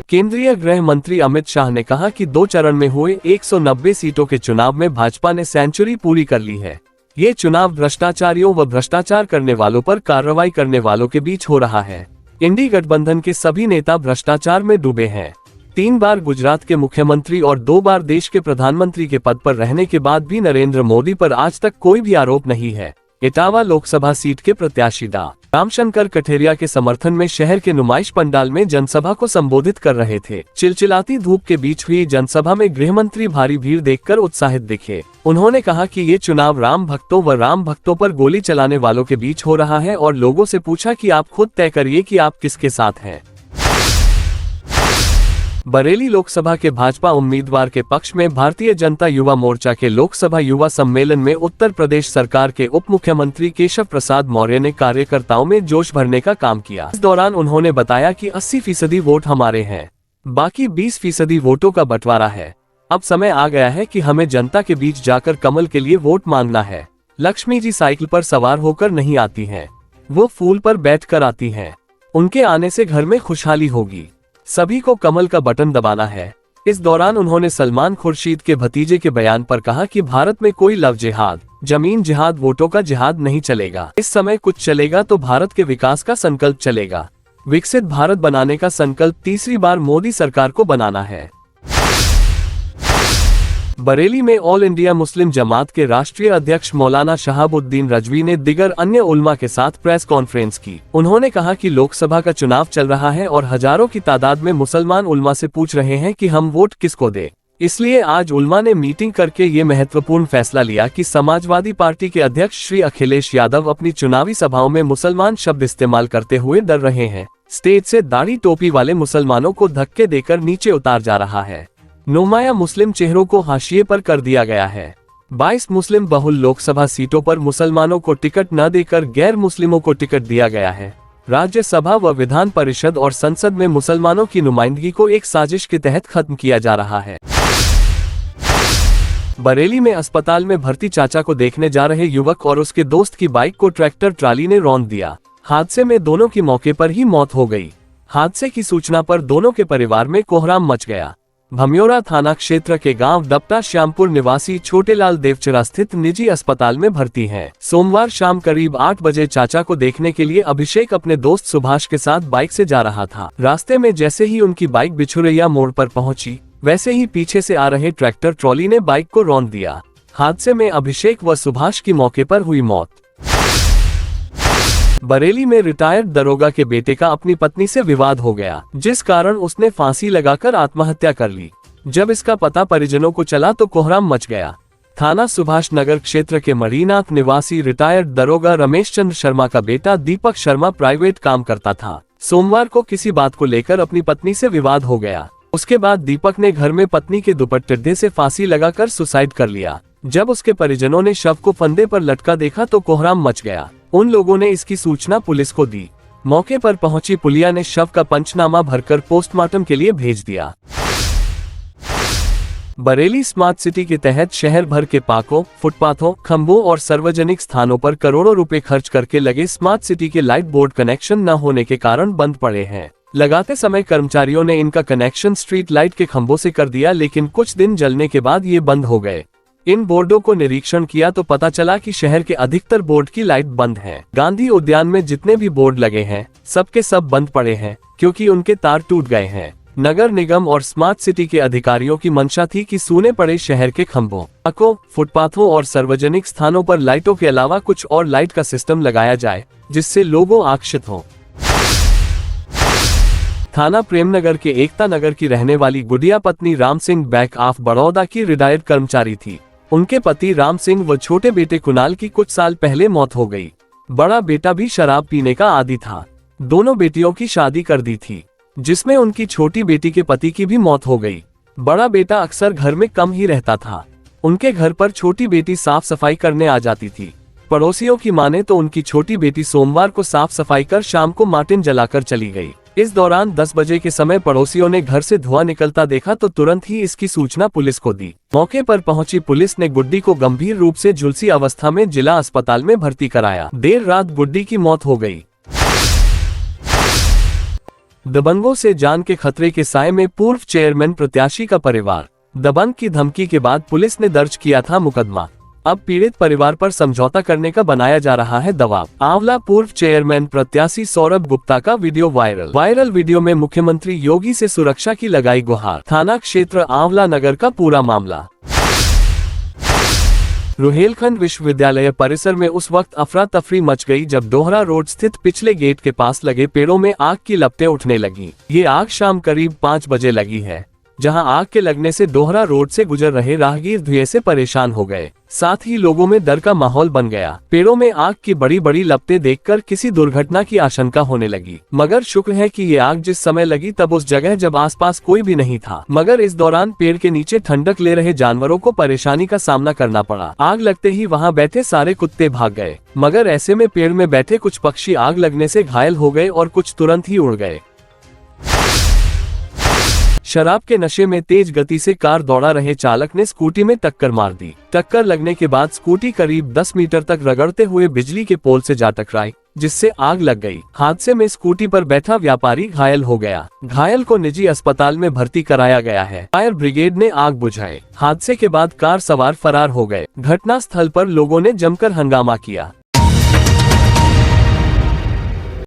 केंद्रीय गृह मंत्री अमित शाह ने कहा कि 2 चरण में हुए 190 सीटों के चुनाव में भाजपा ने सेंचुरी पूरी कर ली है। ये चुनाव भ्रष्टाचारियों व भ्रष्टाचार करने वालों पर कार्रवाई करने वालों के बीच हो रहा है। इंडी गठबंधन के सभी नेता भ्रष्टाचार में डूबे हैं। 3 बार गुजरात के मुख्यमंत्री और 2 बार देश के प्रधानमंत्री के पद पर रहने के बाद भी नरेंद्र मोदी पर आज तक कोई भी आरोप नहीं है। इटावा लोकसभा सीट के प्रत्याशी डा. रामशंकर कठेरिया के समर्थन में शहर के नुमाइश पंडाल में जनसभा को संबोधित कर रहे थे। चिलचिलाती धूप के बीच हुई जनसभा में गृहमंत्री भारी भीड़ देखकर उत्साहित दिखे। उन्होंने कहा कि ये चुनाव राम भक्तों व राम भक्तों पर गोली चलाने वालों के बीच हो रहा है और लोगों से पूछा कि आप खुद तय करिए कि आप किसके साथ हैं। बरेली लोकसभा के भाजपा उम्मीदवार के पक्ष में भारतीय जनता युवा मोर्चा के लोकसभा युवा सम्मेलन में उत्तर प्रदेश सरकार के उप मुख्यमंत्री केशव प्रसाद मौर्य ने कार्यकर्ताओं में जोश भरने का काम किया। इस दौरान उन्होंने बताया कि 80% वोट हमारे हैं, बाकी 20% वोटों का बंटवारा है। अब समय आ गया है कि हमें जनता के बीच जाकर कमल के लिए वोट मांगना है। लक्ष्मी जी साइकिल पर सवार होकर नहीं आती हैं, वो फूल पर बैठकर आती हैं। उनके आने से घर में खुशहाली होगी। सभी को कमल का बटन दबाना है। इस दौरान उन्होंने सलमान खुर्शीद के भतीजे के बयान पर कहा कि भारत में कोई लव जिहाद, जमीन जिहाद, वोटों का जिहाद नहीं चलेगा। इस समय कुछ चलेगा तो भारत के विकास का संकल्प चलेगा। विकसित भारत बनाने का संकल्प तीसरी बार मोदी सरकार को बनाना है। बरेली में ऑल इंडिया मुस्लिम जमात के राष्ट्रीय अध्यक्ष मौलाना शहाबुद्दीन रजवी ने दिगर अन्य उल्मा के साथ प्रेस कॉन्फ्रेंस की। उन्होंने कहा कि लोकसभा का चुनाव चल रहा है और हजारों की तादाद में मुसलमान उल्मा से पूछ रहे हैं कि हम वोट किसको दें। इसलिए आज उल्मा ने मीटिंग करके ये महत्वपूर्ण फैसला लिया कि समाजवादी पार्टी के अध्यक्ष श्री अखिलेश यादव अपनी चुनावी सभाओं में मुसलमान शब्द इस्तेमाल करते हुए डर रहे हैं। स्टेज से दाढ़ी टोपी वाले मुसलमानों को धक्के देकर नीचे उतार जा रहा है। नुमाया मुस्लिम चेहरों को हाशिए पर कर दिया गया है। 22 मुस्लिम बहुल लोकसभा सीटों पर मुसलमानों को टिकट न देकर गैर मुस्लिमों को टिकट दिया गया है। राज्यसभा व विधान परिषद और संसद में मुसलमानों की नुमाइंदगी को एक साजिश के तहत खत्म किया जा रहा है। बरेली में अस्पताल में भर्ती चाचा को देखने जा रहे युवक और उसके दोस्त की बाइक को ट्रैक्टर ट्राली ने रौंद दिया। हादसे में दोनों की मौके पर ही मौत हो गई। हादसे की सूचना पर दोनों के परिवार में कोहराम मच गया। भम्योरा थाना क्षेत्र के गांव डपटा श्यामपुर निवासी छोटेलाल देवचरा स्थित निजी अस्पताल में भर्ती हैं। सोमवार शाम करीब 8 बजे चाचा को देखने के लिए अभिषेक अपने दोस्त सुभाष के साथ बाइक से जा रहा था। रास्ते में जैसे ही उनकी बाइक बिछुरैया मोड़ पर पहुंची, वैसे ही पीछे से आ रहे ट्रैक्टर ट्रॉली ने बाइक को रौंद दिया। हादसे में अभिषेक व सुभाष की मौके पर हुई मौत। बरेली में रिटायर्ड दरोगा के बेटे का अपनी पत्नी से विवाद हो गया, जिस कारण उसने फांसी लगाकर आत्महत्या कर ली। जब इसका पता परिजनों को चला तो कोहराम मच गया। थाना सुभाष नगर क्षेत्र के मरीनाथ निवासी रिटायर्ड दरोगा रमेश चंद्र शर्मा का बेटा दीपक शर्मा प्राइवेट काम करता था। सोमवार को किसी बात को लेकर अपनी पत्नी से विवाद हो गया। उसके बाद दीपक ने घर में पत्नी के दुपट्टे से फांसी लगाकर सुसाइड कर लिया। जब उसके परिजनों ने शव को फंदे पर लटका देखा तो कोहराम मच गया। उन लोगों ने इसकी सूचना पुलिस को दी। मौके पर पहुंची पुलिया ने शव का पंचनामा भरकर पोस्टमार्टम के लिए भेज दिया। बरेली स्मार्ट सिटी के तहत शहर भर के पार्कों, फुटपाथों, खंभों और सार्वजनिक स्थानों पर करोड़ों रुपए खर्च करके लगे स्मार्ट सिटी के लाइट बोर्ड कनेक्शन न होने के कारण बंद पड़े हैं। लगाते समय कर्मचारियों ने इनका कनेक्शन स्ट्रीट लाइट के खंभों से कर दिया, लेकिन कुछ दिन जलने के बाद ये बंद हो गए। इन बोर्डों को निरीक्षण किया तो पता चला कि शहर के अधिकतर बोर्ड की लाइट बंद है। गांधी उद्यान में जितने भी बोर्ड लगे हैं, सबके सब बंद पड़े हैं क्योंकि उनके तार टूट गए हैं। नगर निगम और स्मार्ट सिटी के अधिकारियों की मंशा थी कि सूने पड़े शहर के खंभों, सड़कों, फुटपाथों और सार्वजनिक स्थानों पर लाइटों के अलावा कुछ और लाइट का सिस्टम लगाया जाए, जिससे लोगों आकर्षित हों। थाना प्रेमनगर के एकता नगर की रहने वाली गुडिया पत्नी राम सिंह बैंक ऑफ बड़ौदा की रिटायर्ड कर्मचारी थी। उनके पति राम सिंह व छोटे बेटे कुणाल की कुछ साल पहले मौत हो गई। बड़ा बेटा भी शराब पीने का आदी था। दोनों बेटियों की शादी कर दी थी, जिसमें उनकी छोटी बेटी के पति की भी मौत हो गई। बड़ा बेटा अक्सर घर में कम ही रहता था। उनके घर पर छोटी बेटी साफ सफाई करने आ जाती थी। पड़ोसियों की माने तो उनकी छोटी बेटी सोमवार को साफ सफाई कर शाम को मार्टिन जलाकर चली गई। इस दौरान 10 बजे के समय पड़ोसियों ने घर से धुआं निकलता देखा तो तुरंत ही इसकी सूचना पुलिस को दी। मौके पर पहुंची पुलिस ने गुड्डी को गंभीर रूप से झुलसी अवस्था में जिला अस्पताल में भर्ती कराया। देर रात गुड्डी की मौत हो गई। दबंगों से जान के खतरे के साए में पूर्व चेयरमैन प्रत्याशी का परिवार। दबंग की धमकी के बाद पुलिस ने दर्ज किया था मुकदमा। अब पीड़ित परिवार पर समझौता करने का बनाया जा रहा है दबाव। आंवला पूर्व चेयरमैन प्रत्याशी सौरभ गुप्ता का वीडियो वायरल वीडियो में मुख्यमंत्री योगी से सुरक्षा की लगाई गुहार। थाना क्षेत्र आंवला नगर का पूरा मामला। रुहेलखंड विश्वविद्यालय परिसर में उस वक्त अफरा तफरी मच गई जब दोहरा रोड स्थित पिछले गेट के पास लगे पेड़ों में आग की लपटें उठने लगी। ये आग शाम करीब 5 बजे लगी है, जहां आग के लगने से दोहरा रोड से गुजर रहे राहगीर धुएं से परेशान हो गए। साथ ही लोगों में डर का माहौल बन गया। पेड़ों में आग की बड़ी बड़ी लपटें देखकर किसी दुर्घटना की आशंका होने लगी, मगर शुक्र है कि ये आग जिस समय लगी तब उस जगह जब आसपास कोई भी नहीं था। मगर इस दौरान पेड़ के नीचे ठंडक ले रहे जानवरों को परेशानी का सामना करना पड़ा। आग लगते ही वहां बैठे सारे कुत्ते भाग गए, मगर ऐसे में पेड़ में बैठे कुछ पक्षी आग लगने से घायल हो गए और कुछ तुरंत ही उड़ गए। शराब के नशे में तेज गति से कार दौड़ा रहे चालक ने स्कूटी में टक्कर मार दी। टक्कर लगने के बाद स्कूटी करीब 10 मीटर तक रगड़ते हुए बिजली के पोल से जा टकराई, जिससे आग लग गई। हादसे में स्कूटी पर बैठा व्यापारी घायल हो गया। घायल को निजी अस्पताल में भर्ती कराया गया है। फायर ब्रिगेड ने आग बुझाई। हादसे के बाद कार सवार फरार हो गए। घटना स्थल पर लोगों ने जमकर हंगामा किया।